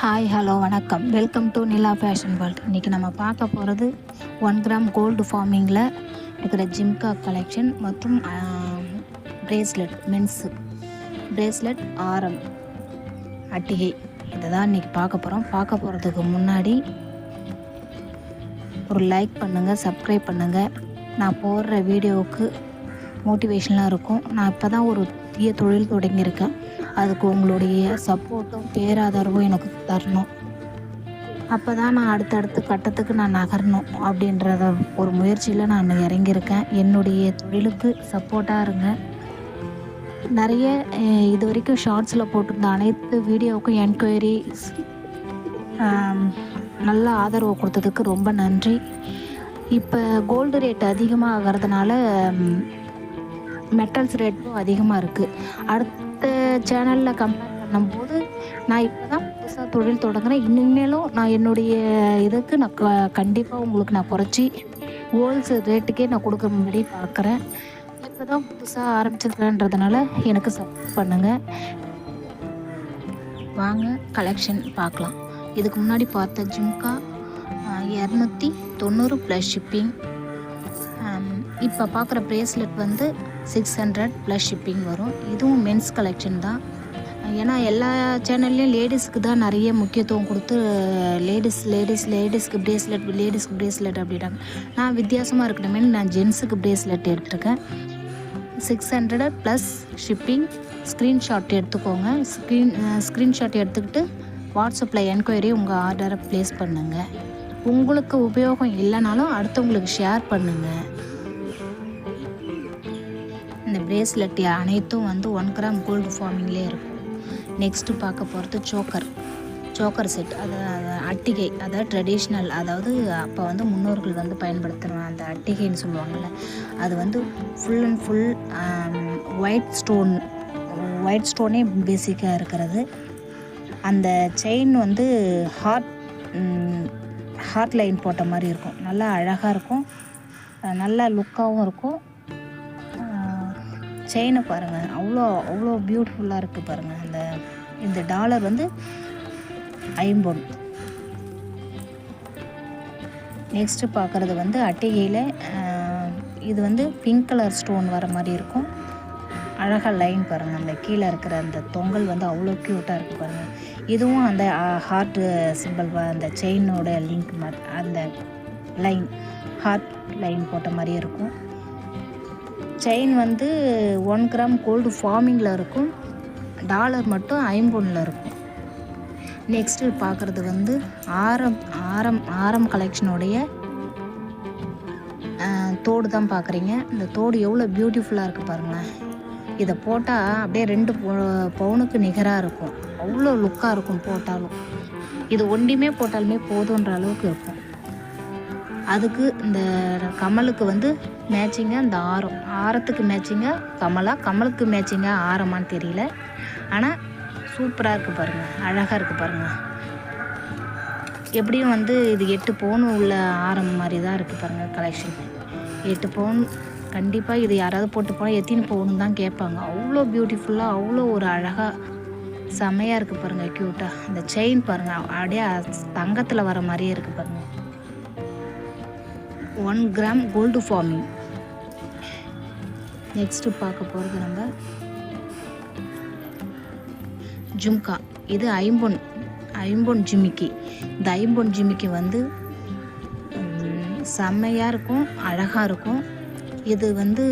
Hi hello வணக்கம். Welcome to Nila fashion world. இன்றைக்கி நம்ம பார்க்க போகிறது 1 கிராம் கோல்டு ஃபார்மிங்கில் இருக்கிற ஜிம்கா கலெக்ஷன் மற்றும் பிரேஸ்லெட், மென்ஸு பிரேஸ்லெட், ஆரம், அட்டிகை, இதை தான் இன்றைக்கி பார்க்க போகிறோம். பார்க்க போகிறதுக்கு முன்னாடி ஒரு லைக் பண்ணுங்கள், சப்ஸ்கிரைப் பண்ணுங்கள். நான் போடுற வீடியோவுக்கு மோட்டிவேஷனாக இருக்கும். நான் இப்போ தான் ஒரு புதிய தொழில் தொடங்கியிருக்கேன். அதுக்கு உங்களுடைய சப்போர்ட்டும் பேராதரவும் எனக்கு தரணும். அப்போ தான் நான் அடுத்தடுத்த கட்டத்துக்கு நான் நகரணும் அப்படின்றத ஒரு முயற்சியில் நான் இறங்கியிருக்கேன். என்னுடைய தொழிலுக்கு சப்போர்ட்டாக இருங்க. நிறைய இது வரைக்கும் ஷார்ட்ஸில் போட்டிருந்த அனைத்து வீடியோவுக்கும் என்கொயரிஸ் நல்ல ஆதரவு கொடுத்ததுக்கு ரொம்ப நன்றி. இப்போ கோல்டு ரேட் அதிகமாக ஆகிறதுனால மெட்டல்ஸ் ரேட்டும் அதிகமாக இருக்குது. அடுத்த சேனலில் கம்பேர் பண்ணும்போது நான் இப்போ தான் புதுசாக தொழில் தொடங்குறேன். இனிமேலும் நான் என்னுடைய இதுக்கு நான் கண்டிப்பாக உங்களுக்கு நான் குறைச்சி ஹோல்சேல் ரேட்டுக்கே நான் கொடுக்குறபடி பார்க்குறேன். இப்போ தான் புதுசாக ஆரம்பிச்சிருக்கிறேன்றதுனால எனக்கு சப்போர்ட் பண்ணுங்கள். வாங்க கலெக்ஷன் பார்க்கலாம். இதுக்கு முன்னாடி பார்த்த ஜிம்கா 290 ப்ளஸ் ஷிப்பிங். இப்போ பார்க்குற ப்ரேஸ்லெட் வந்து 600 ப்ளஸ் ஷிப்பிங் வரும். இதுவும் மென்ஸ் கலெக்ஷன் தான். ஏன்னா எல்லா சேனல்லையும் லேடிஸ்க்கு தான் நிறைய முக்கியத்துவம் கொடுத்து லேடிஸ்க்கு ப்ரேஸ்லெட் அப்படின்றாங்க. நான் வித்தியாசமாக இருக்கணுமே நான் ஜென்ஸுக்கு ப்ரேஸ்லெட் எடுத்துருக்கேன். 600 ப்ளஸ் ஷிப்பிங். ஸ்க்ரீன்ஷாட் எடுத்துக்கோங்க. ஸ்க்ரீன்ஷாட் எடுத்துக்கிட்டு வாட்ஸ்அப்பில் என்கொயரி உங்கள் ஆர்டரை ப்ளேஸ் பண்ணுங்கள். உங்களுக்கு உபயோகம் இல்லைனாலும் அடுத்தவங்களுக்கு ஷேர் பண்ணுங்கள். இந்த பிரேஸ்லெட் அனைத்தும் வந்து 1 கிராம் கோல்டு ஃபார்மிங்லேயே இருக்கும். நெக்ஸ்ட்டு பார்க்க போகிறது சோக்கர் செட். அது அட்டிகை, அதாவது ட்ரெடிஷ்னல், அதாவது அப்போ வந்து முன்னோர்கள் வந்து பயன்படுத்துகிற அந்த அட்டிகைன்னு சொல்லுவாங்கள்ல, அது வந்து ஃபுல் அண்ட் ஃபுல் ஒயிட் ஸ்டோனே பேசிக்காக இருக்கிறது. அந்த செயின் வந்து ஹார்ட் லைன் போட்ட மாதிரி இருக்கும். நல்லா அழகாக இருக்கும், நல்லா லுக்காகவும் இருக்கும். செயினை பாருங்கள், அவ்வளோ பியூட்டிஃபுல்லாக இருக்குது பாருங்கள். இந்த டாலர் வந்து 5 பவுன். நெக்ஸ்ட்டு பார்க்குறது வந்து அட்டிகையில் இது வந்து பிங்க் கலர் ஸ்டோன் வர மாதிரி இருக்கும். அழகாக லைன் பாருங்கள். அந்த கீழே இருக்கிற அந்த தொங்கல் வந்து அவ்வளோ க்யூட்டாக இருக்குது பாருங்கள். இதுவும் அந்த ஹார்ட் சிம்பிள், அந்த செயினோட லிங்க் மாதிரி அந்த லைன், ஹார்ட் லைன் போட்ட மாதிரியே இருக்கும். செயின் வந்து 1 கிராம் கோல்டு ஃபார்மிங்கில் இருக்கும். டாலர் மட்டும் 5 பவுனில் இருக்கும். நெக்ஸ்ட்டு பார்க்குறது வந்து ஆரம் கலெக்ஷனுடைய தோடு தான் பார்க்குறீங்க. இந்த தோடு எவ்வளோ பியூட்டிஃபுல்லாக இருக்குது பாருங்களேன். இதை போட்டால் அப்படியே 2 பவுனுக்கு நிகராக இருக்கும். அவ்வளோ லுக்காக இருக்கும் போட்டாலும். இது ஒன்றுமே போட்டாலுமே போதுன்ற அளவுக்கு இருக்கும். அதுக்கு இந்த கமலுக்கு வந்து மேட்சிங்காக இந்த ஆரத்துக்கு மேட்சிங்காக கமலுக்கு மேட்சிங்காக ஆரமான்னு தெரியல. ஆனால் சூப்பராக இருக்குது பாருங்கள், அழகாக இருக்குது பாருங்கள். எப்படியும் வந்து இது 8 பவுன் உள்ள ஆரம் மாதிரி தான் இருக்குது பாருங்கள் கலெக்ஷன். 8 பவுன் கண்டிப்பாக. இது யாராவது போட்டு போனால் எத்தனை பவுன்னு தான் கேட்பாங்க. அவ்வளோ பியூட்டிஃபுல்லாக, அவ்வளோ ஒரு அழகாக செமையாக இருக்குது பாருங்கள், க்யூட்டாக. இந்த செயின் பாருங்கள், அப்படியே தங்கத்தில் வர மாதிரியே இருக்குது பாருங்கள். 1 கிராம் கோல்டு ஃபார்மிங். நெக்ஸ்ட்டு பார்க்க போகிறது நம்ம ஜும்கா. இது 5 பவுன் ஜிமிக்கி. இந்த 5 பவுன் ஜிமிக்கி வந்து செம்மையாக இருக்கும், அழகாக இருக்கும். இது வந்து